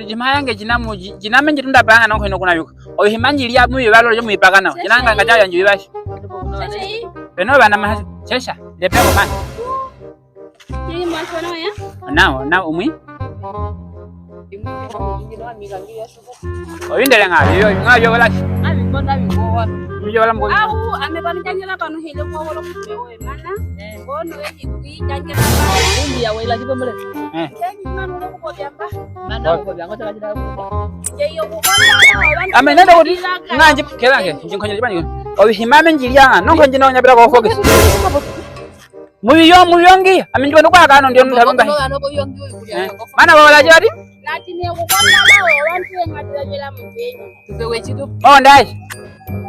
Jimayange jinamenje tunda banga nonko ino kuna yuko. Himanji ya muyo balo jo muipaga nawo. Jinanga ngaja nju bibashi. Beno bana ma chesha. Lepe ko man. Ni mwacho na ya? Na umwi. Oyindele ngayo wala. Ami bonda biwo. Mjo wala mgo. Au amebanjangela bano hele kwa wala kupewe mana. Bono eji kuijangela bano. Undi ya wela jipo mule. Kenyi manu lo ko byamba. Nanda ko byanga taka jida ko. Yeyo ko banda. Amenenda ko nganje kelange. Jinkonye jibani. Himame njilianga nonko njino nyabira ko focus. Muyongi aminjwa ndokwa kano ndio ndalonga. Mana wala jadi? Natine kukwanda lawo abantu engatira mpenyi. Tupewe chitu. Ndai.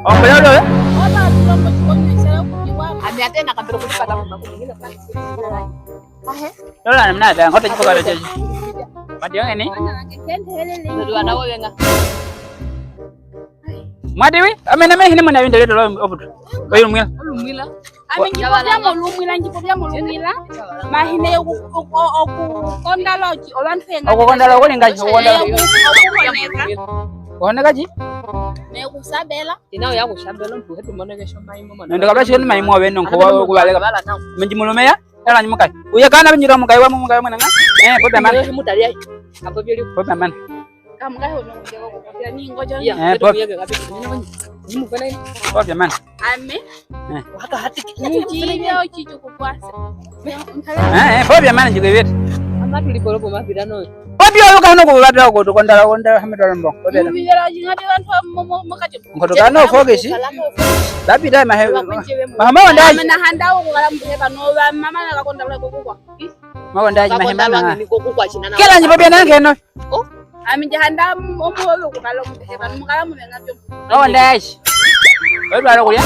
Ombelolo eh? Oba tulombo chikonyesha kujiwa. Amiatena kabiro kulipata mama kuingine kwa. Lola namna da ngoto chipo karo jeje. Madi ngene? Ndio anawo wenga. Madi wi? Amena me hine mwana winda leto lo obutu. Oyo mwila. Lumwila. Aminjibya mo lumwila njibya mo lumwila. Mahine okukonda loji abantu enga. Okukonda lo ngaji okukonda. Kuona gaji? Ne kusabela. Inao ya kushabela mtu hetu moneke shomba imo mwana. Ndo kabla shoni maimo weno nko kubalega. Menjimulumea? Yala nyimukai. Uye kana binyira mukai wa mukai mwana nga? Popa man. Wewe mutalia. Hapo bili. Popa man. Kamukai hono mjego kukotia ni ngojo. Popa yake ngapi? Jimu kana ni. Popa man. Ame. Waka hati Njibya chichu kukwasa. Popa man jigewet. Ama tuliporopo mapidano. Obyo yoka no kubadra ko konda hamidala mbo. Obela. Mbiyela jingati bantu mukati. Ngotoka no fogeshi. Lapida mahe. Mama wandaji. Amena handao kugala mbye bano mama nakakonda bula kokukwa. Mawandaji mahe mama. Ni kokukwa chinana. Kela njibobya nange no. Oh. Aminje handa omulo kugala mbye bano mukala mumenga byo. Mawandaji. Odwala kulya?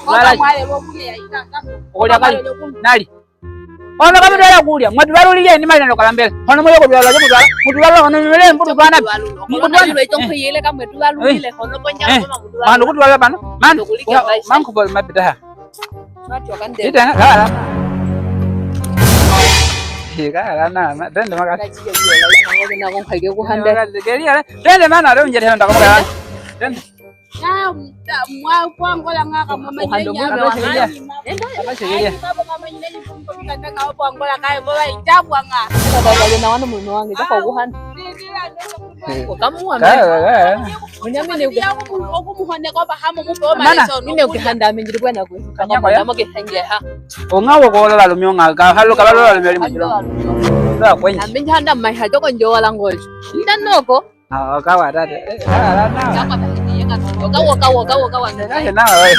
Wala mwale bokuye yaita. Kulya kali. Nali. Ono kabidala kulya. Mwadwalulile ni mali ndokala mbele. Ono moyo kudwala kudwala. Mudwala ono mbele mbudu bana. Mudwala lo itonko yele kama mudwalulile hono konya kama mudwala. Manu kudwala bana. Man ko bol mabida ha. Watu wakande. Ita kala. Kala na dende maka. Na ko khage ko hande. Dende mana ro njere ndaka maka. Dende. Na mwa kwangola ngaka mama nyenya. Apa segeya. Baba kama nyenya kumpika ndanga hapo angola kai baba itabu anga. Baba na wana muno wange kwa ko hande. Kamu ame. Munyamene okumuhone kwa bahamo mupo maliso. Nime ukihanda amenjiri bwana kwe. Kama moge hange ha. Ongawo ko la lumyonga ka halo ka lo lumyali mujiro. Ndo kwenye. Amenjiri handa mai ha joko njo wala ngol. Ndanoko. Kawa dada. Waka waka waka waka waka. Na wewe.